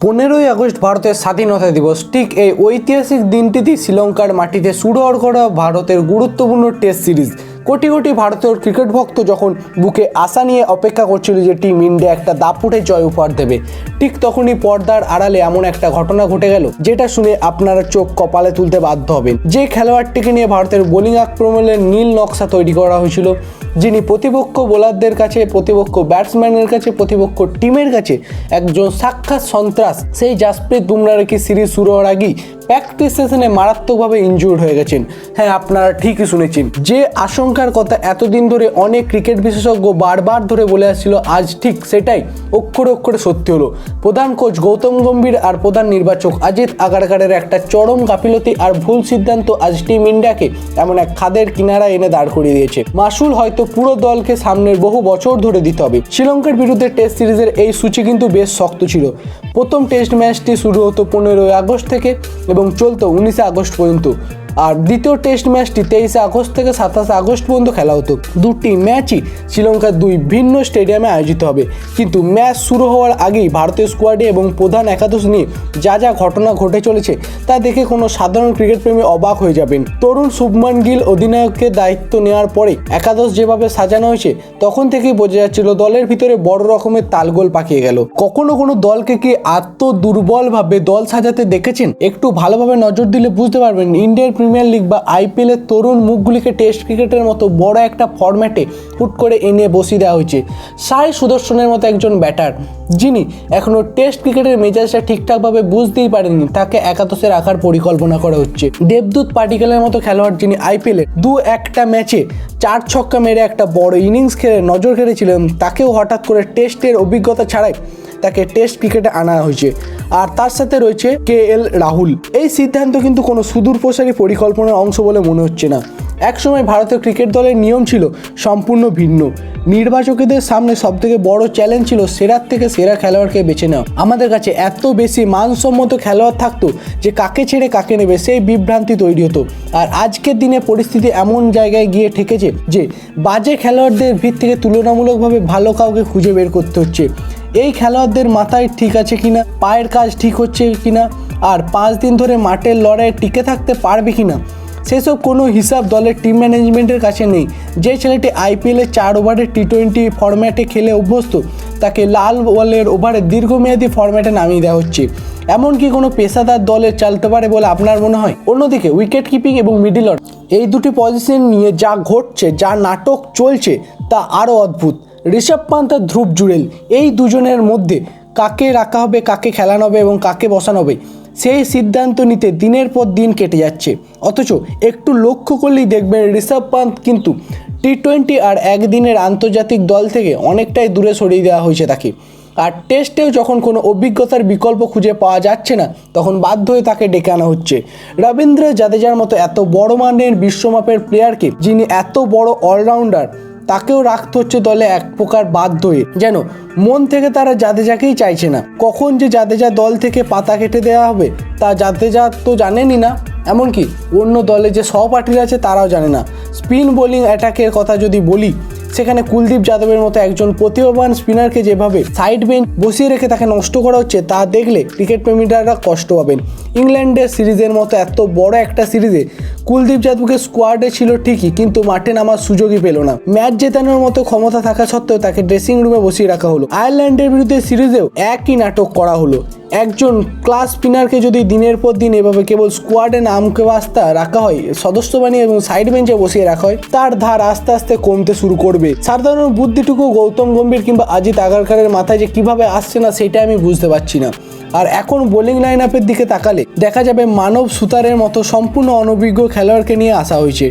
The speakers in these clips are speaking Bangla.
15ই আগস্ট ভারতের স্বাধীনতা দিবস। ঠিক এই ঐতিহাসিক দিনটিতেই শ্রীলঙ্কার মাটিতে শুরু করা ভারতের গুরুত্বপূর্ণ টেস্ট সিরিজ। কোটি কোটি ভারতীয় ক্রিকেট ভক্ত যখন বুকে আশা নিয়ে অপেক্ষা করছিল যে টিম ইন্ডিয়া একটা দাপুটে জয় উপহার দেবে, ঠিক তখনই পর্দার আড়ালে এমন একটা ঘটনা ঘটে গেল যেটা শুনে আপনারা চোখ কপালে তুলতে বাধ্য হবেন। যে খেলোয়াড়টিকে নিয়ে ভারতের বোলিং আক্রমণের নীল নকশা তৈরি করা হয়েছিল, যিনি প্রতিপক্ষ বোলারদের কাছে, প্রতিপক্ষ ব্যাটসম্যানের কাছে, প্রতিপক্ষ টিমের কাছে একজন সাক্ষাৎ সন্ত্রাস, সেই জাসপ্রীত বুমরাহ কি সিরিজ শুরু হওয়ার আগেই প্র্যাকটিস সেশনে মারাত্মকভাবে ইনজুর্ড হয়ে গেছেন। হ্যাঁ, আপনারা ঠিকই শুনেছেন। যে আশঙ্কার কথা এতদিন ধরে অনেক ক্রিকেট বিশেষজ্ঞ বারবার ধরে বলে আসছিল, আজ ঠিক সেটাই অক্ষরে অক্ষরে সত্যি হলো। প্রধান কোচ গৌতম গম্ভীর আর প্রধান নির্বাচক অজিত আগারকারের একটা চরম গাফিলতি আর ভুল সিদ্ধান্ত আজ টিম ইন্ডিয়াকে এমন এক খাদের কিনারা এনে দাঁড় করিয়ে দিয়েছে। মাসুল হয়তো পুরো দলকে সামনের বহু বছর ধরে দিতে হবে। শ্রীলঙ্কার বিরুদ্ধে টেস্ট সিরিজের এই সূচি কিন্তু বেশ শক্ত ছিল। প্রথম টেস্ট ম্যাচটি শুরু হতো 15ই আগস্ট থেকে এবং চলতো 19 আগস্ট পর্যন্ত, আর দ্বিতীয় টেস্ট ম্যাচটি 23 আগস্ট থেকে 27 আগস্ট পর্যন্ত খেলা হতো। দুটি ম্যাচই শ্রীলঙ্কার দুই ভিন্ন স্টেডিয়ামে আয়োজিত হবে। কিন্তু ম্যাচ শুরু হওয়ার আগেই ভারতীয় স্কোয়াডে এবং প্রধান একাদশ নিয়ে যা যা ঘটনা ঘটে চলেছে তা দেখে কোনো সাধারণ ক্রিকেট প্রেমী অবাক হয়ে যাবেন। তরুণ শুভমান গিল অধিনায়কের দায়িত্ব নেওয়ার পরে একাদশ যেভাবে সাজানো হয়েছে, তখন থেকেই বোঝা যাচ্ছিল দলের ভিতরে বড় রকমের তালগোল পাকিয়ে গেল। কখনো কোনো দলকে কি দুর্বলভাবে দল সাজাতে দেখেছেন? একটু ভালোভাবে নজর দিলে বুঝতে পারবেন ইন্ডিয়ান প্রিমিয়ার লিগ বা IPL এর তরুণ মুখগুলিকে টেস্ট ক্রিকেটের মতো বড় একটা ফরম্যাটে হুট করে এনে বসিয়ে দেওয়া হয়েছে। সাই সুদর্শনের মতো একজন ব্যাটার, যিনি এখনো টেস্ট ক্রিকেটের মেজাজটা ঠিকঠাকভাবে বুঝতেই পারেননি, তাকে একাদশে রাখার পরিকল্পনা করা হচ্ছে। দেবদূত পাটিকালের মতো খেলোয়াড়, যিনি IPL এর একটা ম্যাচে 4 ছক্কা মেরে একটা বড় ইনিংস খেলে নজর কেড়েছিলেন, তাকেও হঠাৎ করে টেস্টের অভিজ্ঞতা ছাড়াই তাকে টেস্ট ক্রিকেটে আনা হয়েছে। আর তার সাথে রয়েছে KL রাহুল। এই সিদ্ধান্ত কিন্তু কোনো সুদূরপ্রসারী পরিকল্পনার অংশ বলে মনে হচ্ছে না। একসময় ভারতীয় ক্রিকেট দলের নিয়ম ছিল সম্পূর্ণ ভিন্ন। নির্বাচকদের সামনে সবথেকে বড় চ্যালেঞ্জ ছিল সেরার থেকে সেরা খেলোয়াড়কে বেছে নেওয়া। আমাদের কাছে এত বেশি মানসম্মত খেলোয়াড় থাকতো যে কাকে ছেড়ে কাকে নেবে সেই বিভ্রান্তি তৈরি হতো। আর আজকের দিনে পরিস্থিতি এমন জায়গায় গিয়ে ঠেকেছে যে বাজে খেলোয়াড়দের ভিত থেকে তুলনামূলকভাবে ভালো কাউকে খুঁজে বের করতে হচ্ছে। এই খেলোয়াড়দের মাথায় ঠিক আছে কিনা, পায়ের কাজ ঠিক হচ্ছে কিনা, আর 5 দিন ধরে মাঠের লড়াইয়ে টিকে থাকতে পারবে কিনা, সেসব কোনো হিসাব দলের টিম ম্যানেজমেন্টের কাছে নেই। যে ছেলেটি IPL এর 4 ওভারের T20 ফরম্যাটে খেলে অভ্যস্ত, তাকে লাল বলের ওভারে দীর্ঘমেয়াদী ফরম্যাটে নামিয়ে দেওয়া হচ্ছে। এমনকি কোনো পেশাদার দলের চলতে পারে বলে আপনার মনে হয়? অন্যদিকে উইকেট কিপিং এবং মিডল অর্ডার, এই দুটি পজিশন নিয়ে যা ঘটছে, যা নাটক চলছে, তা আরও অদ্ভুত। ঋষভ পান্ত আর ধ্রুব জুড়েল, এই দুজনের মধ্যে কাকে রাখা হবে, কাকে খেলানো হবে এবং কাকে বসানো হবে, সেই সিদ্ধান্ত নিতে দিনের পর দিন কেটে যাচ্ছে। অথচ একটু লক্ষ্য করলেই দেখবেন ঋষভ পান্ত কিন্তু T20 আর একদিনের আন্তর্জাতিক দল থেকে অনেকটাই দূরে সরিয়ে দেওয়া হয়েছে তাকে। আর টেস্টেও যখন কোনো অভিজ্ঞতার বিকল্প খুঁজে পাওয়া যাচ্ছে না, তখন বাধ্য হয়ে তাকে ডেকে আনা হচ্ছে। রবীন্দ্র জাদেজার মতো এত বড় মানের বিশ্বমাপের প্লেয়ারকে, যিনি এত বড় অলরাউন্ডার, তাকেও রাখতে হচ্ছে দলে এক প্রকার বাধ্য হয়ে। যেন মন থেকে তারা জাদেজাকেই চাইছে না। কখন যে জাদেজা দল থেকে পাতা কেটে দেওয়া হবে তা জাদেজা তো জানেনই না, এমনকি অন্য দলে যে সহপাঠীরা আছে তারাও জানে না। স্পিন বোলিং অ্যাটাকের কথা যদি বলি, সেখানে কুলদীপ যাদবের মতো একজন প্রতিভাবান স্পিনারকে যেভাবে সাইড বেঞ্চ বসিয়ে রেখে তাকে নষ্ট করা হচ্ছে, তা দেখলে ক্রিকেট প্রেমীরা কষ্ট পাবেন। ইংল্যান্ডের সিরিজের মতো এত বড় একটা সিরিজে কুলদীপ যাদবকে স্কোয়াডে ছিল ঠিকই, কিন্তু মাঠে নামার সুযোগই পেল না। ম্যাচ জেতানোর মতো ক্ষমতা থাকা সত্ত্বেও তাকে ড্রেসিং রুমে বসিয়ে রাখা হলো। আয়ারল্যান্ডের বিরুদ্ধে সিরিজেও একই নাটক করা হলো। একজন ক্লাস স্পিনারকে যদি দিনের পর দিন এভাবে কেবল স্কোয়াডে নামকে বাস্তা রাখা হয়, সদস্য বানিয়ে এবং সাইড বেঞ্চে বসিয়ে রাখা হয়, তার ধার আস্তে আস্তে কমতে শুরু করবে। সাধারণ বুদ্ধিটুকু গৌতম গম্ভীর কিংবা অজিত আগারকারের মাথায় যে কিভাবে আসছে না, সেটা আমি বুঝতে পারছি না। আর এখন বোলিং লাইন আপের দিকে তাকালে দেখা যাবে মানব সুতারের মতো সম্পূর্ণ অনভিজ্ঞ খেলোয়াড়কে নিয়ে আসা হয়েছে,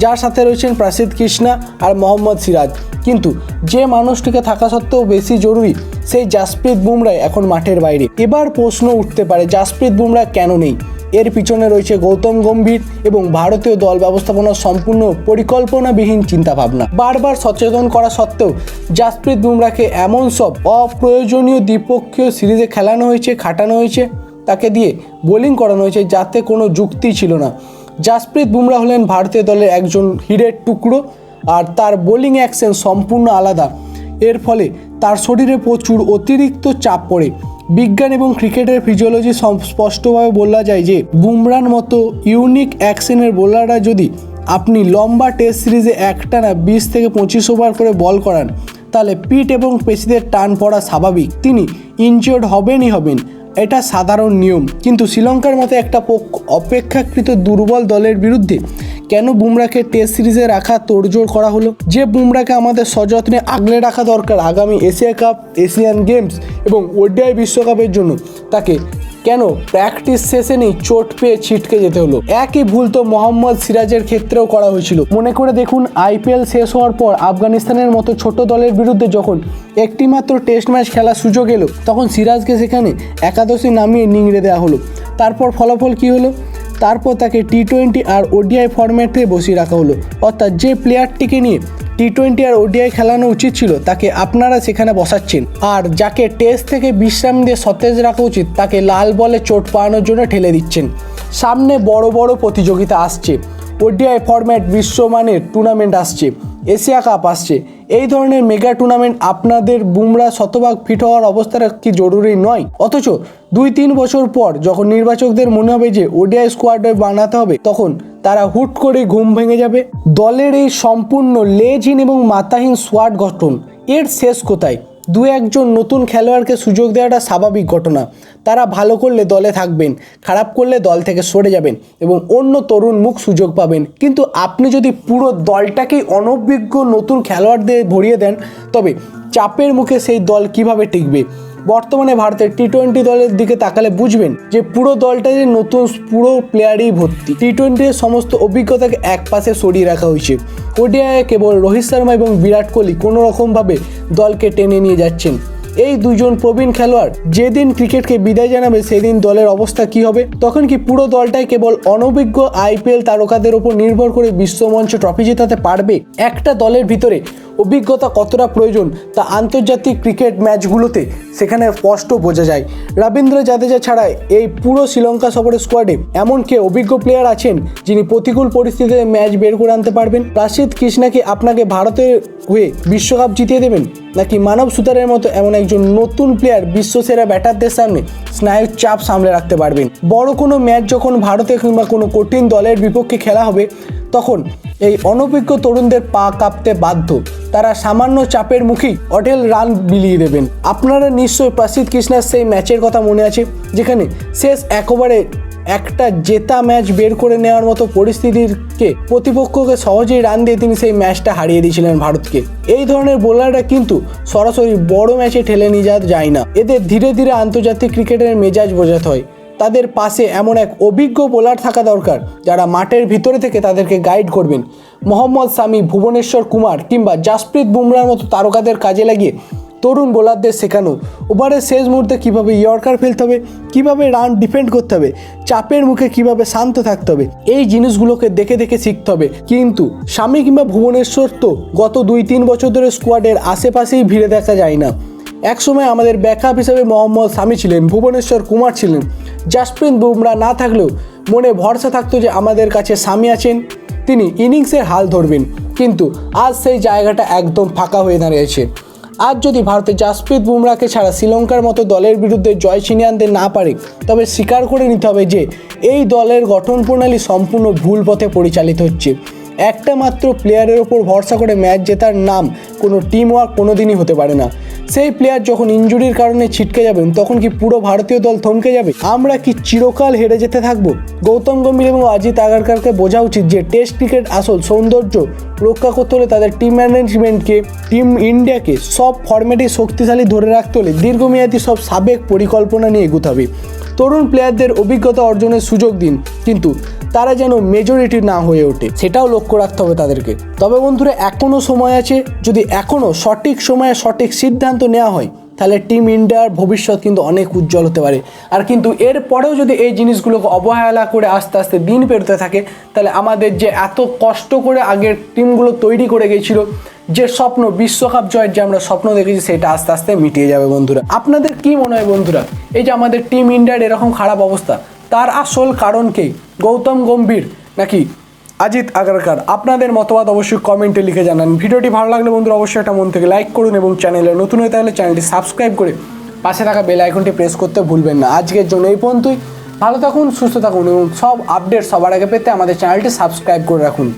যার সাথে রয়েছেন প্রসিদ্ধ কৃষ্ণা আর মোহাম্মদ সিরাজ। কিন্তু যে মানুষটিকে থাকা সত্ত্বেও বেশি জরুরি, সেই জাসপ্রীত বুমরাহ এখন মাঠের বাইরে। এবার প্রশ্ন উঠতে পারে, জাসপ্রীত বুমরাহ কেন নেই? এর পিছনে রয়েছে গৌতম গম্ভীর এবং ভারতীয় দল ব্যবস্থাপনার সম্পূর্ণ পরিকল্পনাবিহীন চিন্তাভাবনা। বারবার সচেতন করা সত্ত্বেও জাসপ্রীত বুমরাহকে এমন সব অপ্রয়োজনীয় দ্বিপক্ষীয় সিরিজে খেলানো হয়েছে, খাটানো হয়েছে, তাকে দিয়ে বোলিং করানো হয়েছে, যাতে কোনো যুক্তি ছিল না। জাসপ্রীত বুমরাহ হলেন ভারতীয় দলের একজন হীরের টুকরো, আর তার বোলিং অ্যাকশন সম্পূর্ণ আলাদা। এর ফলে তার শরীরে প্রচুর অতিরিক্ত চাপ পড়ে। বিজ্ঞান এবং ক্রিকেটের ফিজিওলজি স্পষ্টভাবে বলা যায় যে বুমরার মতো ইউনিক অ্যাকশনের বোলাররা যদি আপনি লম্বা টেস্ট সিরিজে একটানা 20 থেকে 25 ওভার করে বল করান, তাহলে পিঠ এবং পেশিদের টান পড়া স্বাভাবিক, তিনি ইনজিওর্ড হবেনই হবেন, এটা সাধারণ নিয়ম। কিন্তু শ্রীলঙ্কার মতো একটা অপেক্ষাকৃত দুর্বল দলের বিরুদ্ধে কেন বুমরাকে টেস্ট সিরিজে রাখা তোড়জোড় করা হলো? যে বুমরাকে আমাদের সযত্নে আগলে রাখা দরকার আগামী এশিয়া কাপ, এশিয়ান গেমস এবং ওডিআই বিশ্বকাপের জন্য, তাকে কেন প্র্যাকটিস সেশনেই চোট পেয়ে ছিটকে যেতে হলো? একই ভুল তো মোহাম্মদ সিরাজের ক্ষেত্রেও করা হয়েছিল। মনে করে দেখুন, আইপিএল শেষ হওয়ার পর আফগানিস্তানের মতো ছোট দলের বিরুদ্ধে যখন একটি মাত্র টেস্ট ম্যাচ খেলার সুযোগ এলো, তখন সিরাজকে সেখানে একাদশে নামিয়ে নিংড়ে দেওয়া হলো। তারপর ফলাফল কী হলো? তারপর তাকে টি-20 আর ওডিআই ফরম্যাটে বসিয়ে রাখা হলো। অর্থাৎ যে প্লেয়ারটিকে নিয়ে টি-20 আর ওডিআই খেলানো উচিত ছিল, তাকে আপনারা সেখানে বসাচ্ছেন, আর যাকে টেস্ট থেকে বিশ্রাম দিয়ে সতেজ রাখা উচিত, তাকে লাল বলে চোট পাওয়ানোর জন্য ঠেলে দিচ্ছেন। সামনে বড় বড় প্রতিযোগিতা আসছে, ওডিআই ফরম্যাট বিশ্বমানের টুর্নামেন্ট আসছে, এশিয়া কাপ আসছে। এই ধরনের মেগা টুর্নামেন্ট আপনাদের বুমরা শতভাগ ফিট হওয়ার অবস্থাটা কি জরুরি নয়? অথচ 2-3 বছর পর যখন নির্বাচকদের মনে হবে যে ওডিআই স্কোয়াড বানাতে হবে, তখন তারা হুট করে ঘুম ভেঙে যাবে। দলের এই সম্পূর্ণ লেজহীন এবং মাথাহীন স্কোয়াড গঠন, এর শেষ কোথায়? 2-1 নতুন খেলোয়াড়কে সুযোগ দেওয়াটা স্বাভাবিক ঘটনা। তারা ভালো করলে দলে থাকবেন, খারাপ করলে দল থেকে সরে যাবেন এবং অন্য তরুণ মুখ সুযোগ পাবেন। কিন্তু আপনি যদি পুরো দলটাকেই অনভিজ্ঞ নতুন খেলোয়াড় দিয়ে ভরিয়ে দেন, তবে চাপের মুখে সেই দল কিভাবে টিকবে? বর্তমানে ভারতের টি-20 দলের দিকে তাকালে বুঝবেন যে পুরো দলটাই নতুন, পুরো প্লেয়ারই ভর্তি। টি-20 সমস্ত অভিজ্ঞতাকে এক পাশে সরিয়ে রাখা হয়েছে। ওডিআইয়ে কেবল রোহিত শর্মা এবং বিরাট কোহলি কোনো রকমভাবে দলকে টেনে নিয়ে যাচ্ছেন। এই দুজন প্রবীণ খেলোয়াড় যেদিন ক্রিকেটকে বিদায় জানাবে, সেদিন দলের অবস্থা কি হবে? তখন কি পুরো দলটাই কেবল অনভিজ্ঞ আইপিএল তারকাদের উপর নির্ভর করে বিশ্বমঞ্চে ট্রফি জেতাতে পারবে? একটা দলের ভিতরে অভিজ্ঞতা কতটা প্রয়োজন তা আন্তর্জাতিক ক্রিকেট ম্যাচগুলোতে সেখানে স্পষ্ট বোঝা যায়। রবীন্দ্র জাদেজা ছাড়া এই পুরো শ্রীলঙ্কা সফরের স্কোয়াডে এমন কে অভিজ্ঞ প্লেয়ার আছেন যিনি প্রতিকূল পরিস্থিতিতে ম্যাচ বের করে আনতে পারবেন? রাশিদ কৃষ্ণা কি আপনাকে ভারতের হয়ে বিশ্বকাপ জিতিয়ে দেবেন, নাকি মানব সুতারের মতো এমন একজন নতুন প্লেয়ার বিশ্বসেরা ব্যাটারদের সামনে স্নায়ুর চাপ সামলে রাখতে পারবেন? বড় কোনো ম্যাচ যখন ভারতে কিংবা কোনো কঠিন দলের বিপক্ষে খেলা হবে, তখন এই অনভিজ্ঞ তরুণদের পা কাঁপতে বাধ্য। তারা সামান্য চাপের মুখেই অঢেল রান বিলিয়ে দেবেন। আপনারা নিশ্চয়ই প্রসিদ্ধ কৃষ্ণার সেই ম্যাচের কথা মনে আছে, যেখানে শেষ 1 ওভারে একটা জেতা ম্যাচ বের করে নেওয়ার মতো পরিস্থিতিকে প্রতিপক্ষকে সহজেই রান দিয়ে তিনি সেই ম্যাচটা হারিয়ে দিয়েছিলেন ভারতকে। এই ধরনের বোলাররা কিন্তু সরাসরি বড় ম্যাচে ঠেলে নিয়ে যাওয়া যায় না, এদের ধীরে ধীরে আন্তর্জাতিক ক্রিকেটের মেজাজ বোঝাতে হয়। তাদের পাশে এমন এক অভিজ্ঞ বোলার থাকা দরকার যারা মাঠের ভিতরে থেকে তাদেরকে গাইড করবেন। মোহাম্মদ শামি, ভুবনেশ্বর কুমার কিংবা জাসপ্রীত বুমরার মতো তারকাদের কাজে লাগিয়ে তরুণ বোলারদের শেখানো ওভারের শেষ মুহূর্তে কীভাবে ইয়র্কার ফেলতে হবে, কীভাবে রান ডিফেন্ড করতে হবে, চাপের মুখে কীভাবে শান্ত থাকতে হবে, এই জিনিসগুলোকে দেখে দেখে শিখতে হবে। কিন্তু শামি কিংবা ভুবনেশ্বর তো গত 2-3 বছর ধরে স্কোয়াডের আশেপাশেই ভিড়ে দেখা যায় না। একসময় আমাদের ব্যাকআপ হিসেবে মোহাম্মদ শামি ছিলেন, ভুবনেশ্বর কুমার ছিলেন, জাসপ্রীত বুমরা না থাকলেও মনে ভরসা থাকতো যে আমাদের কাছে শামি আছেন, তিনি ইনিংসের হাল ধরবেন। কিন্তু আজ সেই জায়গাটা একদম ফাঁকা হয়ে দাঁড়িয়েছে। আজ যদি ভারতের জাসপ্রীত বুমরাকে ছাড়া শ্রীলঙ্কার মতো দলের বিরুদ্ধে জয় ছিনিয়ে আনতে না পারে, তবে স্বীকার করে নিতে হবে যে এই দলের গঠন প্রণালী সম্পূর্ণ ভুল পথে পরিচালিত হচ্ছে। একটা মাত্র প্লেয়ারের ওপর ভরসা করে ম্যাচ জেতার নাম কোনো টিম ওয়ার্ক কোনোদিনই হতে পারে না। সেই প্লেয়ার যখন ইনজুরির কারণে ছিটকে যাবেন, তখন কি পুরো ভারতীয় দল থমকে যাবে? আমরা কি চিরকাল হেরে যেতে থাকবো? গৌতম গম্ভীর এবং অজিত আগারকারকে বোঝা উচিত যে টেস্ট ক্রিকেট আসল সৌন্দর্য রক্ষা করতে হলে তাদের টিম ম্যানেজমেন্টকে, টিম ইন্ডিয়াকে সব ফরম্যাটে শক্তিশালী ধরে রাখতে হলে দীর্ঘমেয়াদী সব সাবেক পরিকল্পনা নিয়ে এগোতে হবে। তরুণ প্লেয়ারদের অভিজ্ঞতা অর্জনের সুযোগ দিন, কিন্তু তারা যেন মেজরিটি না হয়ে ওঠে, সেটাও লক্ষ্য রাখতে হবে তাদেরকে। তবে বন্ধুরা, এখনও সময় আছে। যদি এখনও সঠিক সময়ে সঠিক সিদ্ধান্ত নেওয়া হয়, তাহলে টিম ইন্ডিয়ার ভবিষ্যৎ কিন্তু অনেক উজ্জ্বল হতে পারে। আর কিন্তু এর পরেও যদি এই জিনিসগুলোকে অবহেলা করে আস্তে আস্তে দিন পেরোতে থাকে, তাহলে আমাদের যে এত কষ্ট করে আগের টিমগুলো তৈরি করে গেছিল, যে স্বপ্ন বিশ্বকাপ জয়ের যে আমরা স্বপ্ন দেখেছি, সেটা আস্তে আস্তে মিটিয়ে যাবে। বন্ধুরা, আপনাদের কি মনে হয়? বন্ধুরা, এই যে আমাদের টিম ইন্ডিয়ার এরকম খারাপ অবস্থা, তার আসল কারণ কে? গৌতম গম্ভীর নাকি অজিত আগারকার? আপনাদের মতবাদ অবশ্যই কমেন্টে লিখে জানান। ভিডিওটি ভালো লাগলে বন্ধুরা অবশ্যই একটা মন থেকে লাইক করুন এবং চ্যানেলে নতুন হয়ে থাকলে চ্যানেলটি সাবস্ক্রাইব করে পাশে থাকা বেল আইকনটি প্রেস করতে ভুলবেন না। আজকের জন্য এই পর্যন্তই। ভালো থাকুন, সুস্থ থাকুন এবং সব আপডেট সবার আগে পেতে আমাদের চ্যানেলটি সাবস্ক্রাইব করে রাখুন।